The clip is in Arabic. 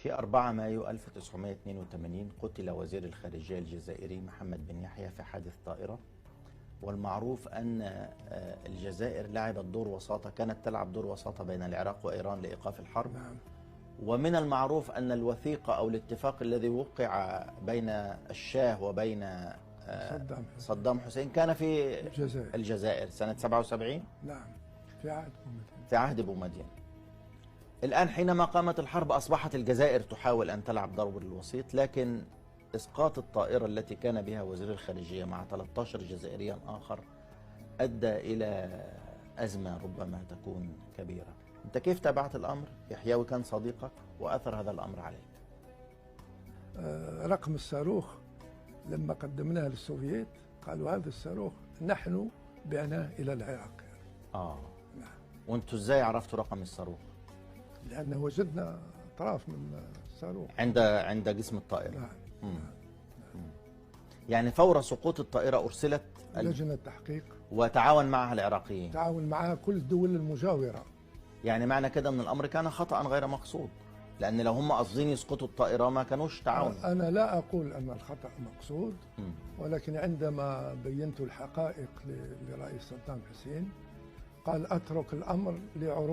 في 4 مايو 1982 قتل وزير الخارجية الجزائري محمد بن يحيى في حادث طائرة. والمعروف أن الجزائر لعبت دور وساطة، كانت تلعب دور وساطة بين العراق وإيران لإيقاف الحرب. نعم. ومن المعروف أن الوثيقة أو الاتفاق الذي وقع بين الشاه وبين صدام حسين كان في الجزائر سنة 77. نعم، في عهد بومدين. في عهد بومدين. الآن حينما قامت الحرب أصبحت الجزائر تحاول أن تلعب دور الوسيط، لكن إسقاط الطائرة التي كان بها وزير الخارجية مع 13 جزائريا آخر أدى إلى أزمة ربما تكون كبيرة. أنت كيف تابعت الأمر؟ يحيوي كان صديقك وأثر هذا الأمر عليك. رقم الصاروخ لما قدمناه للسوفييت قالوا هذا الصاروخ نحن بعناه إلى العراق. نعم. وأنتوا إزاي عرفتوا رقم الصاروخ؟ لأنه وجدنا أطراف من الصاروخ عند جسم الطائرة. نعم. يعني فور سقوط الطائرة أرسلت لجنة تحقيق وتعاون معها العراقيين. تعاون معها كل الدول المجاورة. يعني معنى كده أن الأمر كان خطأ غير مقصود، لأن لو هم قاصدين يسقطوا الطائرة ما كانوش تعاونوا. أنا لا أقول أن الخطأ مقصود، ولكن عندما بينت الحقائق لرئيس صدام حسين قال أترك الأمر لعروض